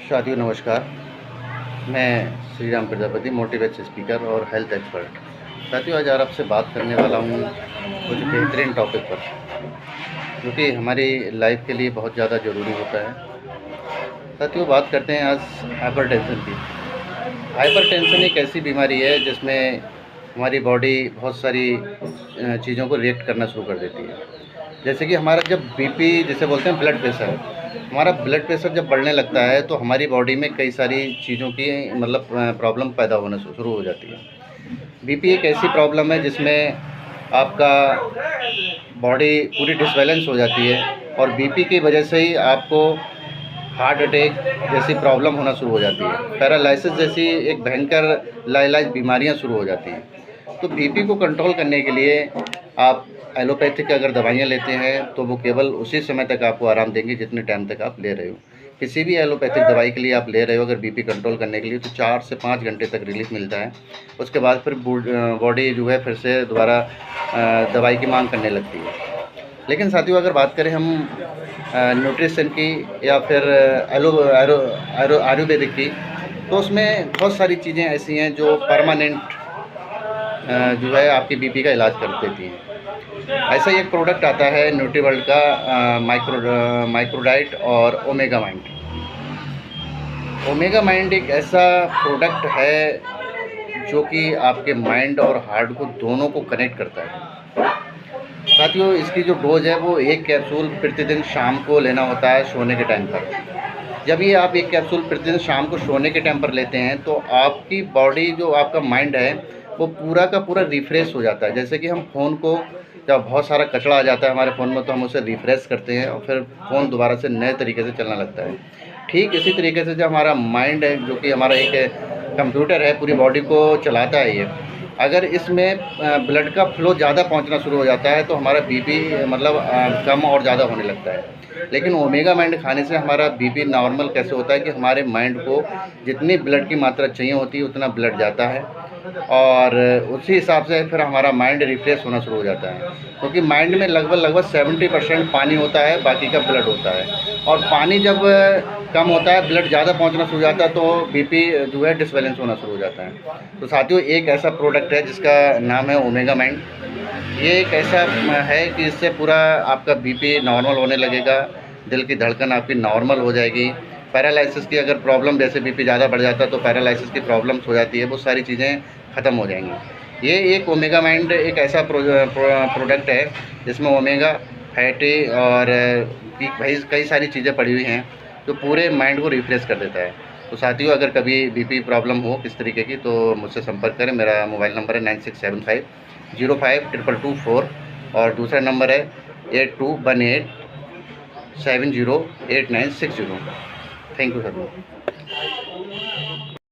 साथियों नमस्कार। मैं श्री राम प्रजापति, मोटिवेशन स्पीकर और हेल्थ एक्सपर्ट। साथियों आज आपसे बात करने वाला हूँ कुछ बेहतरीन टॉपिक पर, जो कि हमारी लाइफ के लिए बहुत ज़्यादा ज़रूरी होता है। साथियों बात करते हैं आज हाइपरटेंशन की। हाइपरटेंशन एक ऐसी बीमारी है जिसमें हमारी बॉडी बहुत सारी चीज़ों को रिएक्ट करना शुरू कर देती है। जैसे कि हमारा जब बीपी जिसे बोलते हैं ब्लड प्रेशर, हमारा ब्लड प्रेशर जब बढ़ने लगता है तो हमारी बॉडी में कई सारी चीज़ों की मतलब प्रॉब्लम पैदा होना शुरू हो जाती है। बीपी एक ऐसी प्रॉब्लम है जिसमें आपका बॉडी पूरी डिसबैलेंस हो जाती है और बीपी की वजह से ही आपको हार्ट अटैक जैसी प्रॉब्लम होना शुरू हो जाती है। पैरालिसिस जैसी एक भयंकर लाइलाज बीमारियां शुरू हो जाती हैं। तो बीपी को कंट्रोल करने के लिए आप एलोपैथिक अगर दवाइयाँ लेते हैं तो वो केवल उसी समय तक आपको आराम देंगी जितने टाइम तक आप ले रहे हो। किसी भी एलोपैथिक दवाई के लिए आप ले रहे हो अगर बीपी कंट्रोल करने के लिए तो 4 से 5 घंटे तक रिलीफ मिलता है। उसके बाद फिर बॉडी जो है फिर से दोबारा दवाई की मांग करने लगती है। लेकिन साथियों अगर बात करें हम न्यूट्रिशन की या फिर आयुर्वेदिक की, तो उसमें बहुत सारी चीज़ें ऐसी हैं जो परमानेंट जो है आपकी बीपी का इलाज कर देती हैं। ऐसा ही एक प्रोडक्ट आता है न्यूट्रीवर्ल्ड का माइक्रोडाइट और ओमेगा माइंड। ओमेगा माइंड एक ऐसा प्रोडक्ट है जो कि आपके माइंड और हार्ट को दोनों को कनेक्ट करता है। साथियों इसकी जो डोज है वो 1 कैप्सूल प्रतिदिन शाम को लेना होता है सोने के टाइम पर। जब ये आप 1 कैप्सूल प्रतिदिन शाम को सोने के टाइम पर लेते हैं तो आपकी बॉडी जो आपका माइंड है वो पूरा का पूरा रिफ़्रेश हो जाता है। जैसे कि हम फ़ोन को जब बहुत सारा कचरा आ जाता है हमारे फ़ोन में तो हम उसे रिफ़्रेश करते हैं और फिर फ़ोन दोबारा से नए तरीके से चलने लगता है। ठीक इसी तरीके से जो हमारा माइंड है जो कि हमारा एक कंप्यूटर है, पूरी बॉडी को चलाता है ये। अगर इसमें ब्लड का फ्लो ज़्यादा पहुंचना शुरू हो जाता है तो हमारा बीपी मतलब कम और ज़्यादा होने लगता है। लेकिन ओमेगा माइंड खाने से हमारा बीपी नॉर्मल कैसे होता है कि हमारे माइंड को जितनी ब्लड की मात्रा चाहिए होती है उतना ब्लड जाता है और उसी हिसाब से फिर हमारा माइंड रिफ्रेश होना शुरू हो जाता है। क्योंकि माइंड में लगभग 70% पानी होता है, बाकी का ब्लड होता है। और पानी जब कम होता है, ब्लड ज़्यादा पहुंचना शुरू हो जाता है तो बीपी जो है डिसबैलेंस होना शुरू हो जाता है। तो साथियों एक ऐसा प्रोडक्ट है जिसका नाम है ओमेगा माइंड। ये एक ऐसा है कि इससे पूरा आपका बीपी नॉर्मल होने लगेगा, दिल की धड़कन आपकी नॉर्मल हो जाएगी। पैरालिसिस की अगर प्रॉब्लम जैसे बीपी ज़्यादा बढ़ जाता है तो पैरालिसिस की प्रॉब्लम्स हो जाती है, वो सारी चीज़ें ख़त्म हो जाएंगी। ये एक ओमेगा माइंड एक ऐसा प्रोडक्ट है जिसमें ओमेगा फैटी और भाई कई सारी चीज़ें पड़ी हुई हैं जो पूरे माइंड को रिफ्रेश कर देता है। तो साथियों अगर कभी बीपी प्रॉब्लम हो किस तरीके की तो मुझसे संपर्क करें। मेरा मोबाइल नंबर है 9675052224 और दूसरा नंबर है 8218708960। Thank you sir.